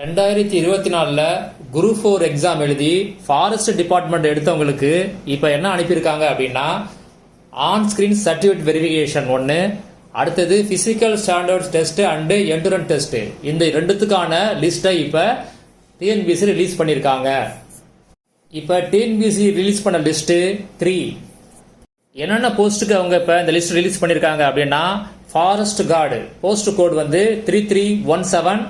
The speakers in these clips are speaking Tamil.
2024 குரூப் 4 எக்ஸாம் எழுதி ஃபாரஸ்ட் டிபார்ட்மெண்ட் எடுத்தவங்களுக்கு இப்போ என்ன அனுப்பியிருக்காங்க அப்படின்னா ஆன் ஸ்கிரீன் சர்டிஃபிகேட் வெரிஃபிகேஷன் ஒன்று, அடுத்தது physical standards test and entrance test. இந்த ரெண்டுத்துக்கான லிஸ்ட்டை இப்போ டிஎன்பிசி ரிலீஸ் பண்ணியிருக்காங்க. இப்போ டிஎன்பிசி ரிலீஸ் பண்ண லிஸ்ட்டு 3. என்னென்ன போஸ்ட்டுக்கு அவங்க இப்போ இந்த லிஸ்ட் ரிலீஸ் பண்ணியிருக்காங்க அப்படின்னா ஃபாரஸ்ட் கார்டு போஸ்ட் கோடு வந்து 3317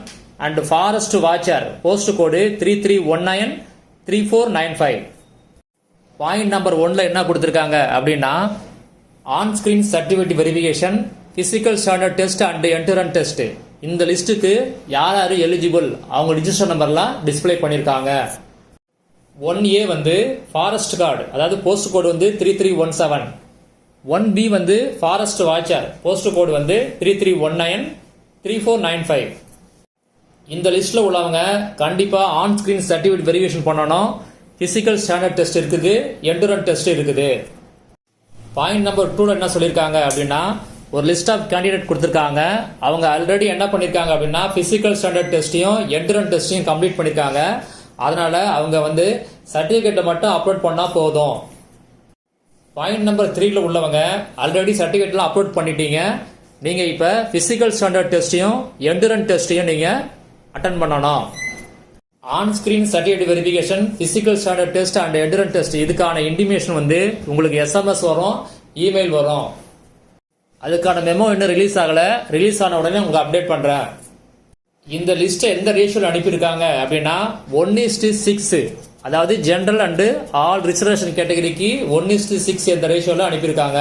and forest watcher post code 33193495. Point number 1ல என்ன கொடுத்துருக்காங்க அப்படின்னா on screen certificate verification, physical standard test and entrance test. இந்த லிஸ்ட்டுக்கு யார் யார் எலிஜிபிள் அவங்க ரிஜிஸ்டர் நம்பர்லாம் டிஸ்பிளே பண்ணியிருக்காங்க. 1A வந்து ஃபாரஸ்ட் கார்டு, அதாவது போஸ்ட் கோடு வந்து 3317. 1B வந்து ஃபாரஸ்ட் வாட்சர் போஸ்ட் கோடு வந்து 33193495. இந்த லிஸ்ட்ல உள்ளவங்க கண்டிப்பா ஆன் ஸ்கிரீன் சர்டிஃபிகேட் வெரிஃபிகேஷன் பண்ணணும். பிசிக்கல் ஸ்டாண்டர்ட் டெஸ்ட் இருக்குது, என்ட்ரன்ஸ் டெஸ்ட் இருக்குது. பாயிண்ட் நம்பர் 2ல என்ன சொல்லியிருக்காங்க அப்படின்னா ஒரு லிஸ்ட் ஆஃப் கேண்டிடேட் கொடுத்துருக்காங்க. அவங்க ஆல்ரெடி என்ன பண்ணியிருக்காங்க அப்படின்னா பிசிக்கல் ஸ்டாண்டர்ட் டெஸ்ட்டையும் என்ட்ரன்ஸ் டெஸ்ட்டையும் கம்ப்ளீட் பண்ணியிருக்காங்க. அதனால அவங்க வந்து சர்டிஃபிகேட்டை மட்டும் அப்லோட் பண்ணா போதும். பாயிண்ட் நம்பர் 3ல உள்ளவங்க ஆல்ரெடி சர்டிஃபிகேட்லாம் அப்லோட் பண்ணிட்டீங்க. நீங்க இப்ப பிசிக்கல் ஸ்டாண்டர்ட் டெஸ்ட்டையும் என்ட்ரன்ஸ் டெஸ்ட்டையும் நீங்க அட்டன் பண்ணணும். On screen certificate verification, physical standard test and entrance test இதுக்கான இன்டிமேஷன் வந்து உங்களுக்கு எஸ்எம்எஸ் வரும், இமெயில் வரும். அதுக்கான மெமோ இன்னும் ரிலீஸ் ஆகல. ரிலீஸ் ஆன உடனே உங்களுக்கு அப்டேட் பண்றேன். இந்த லிஸ்ட்டை எந்த ரேஷியோல அனுப்பியிருக்காங்க அப்படின்னா 1:6, அதாவது ஜெனரல் அண்ட் ஆல் ரிசர்வேஷன் கேட்டகரிக்கு 1:6 என்ற ரேஷியோல அனுப்பியிருக்காங்க.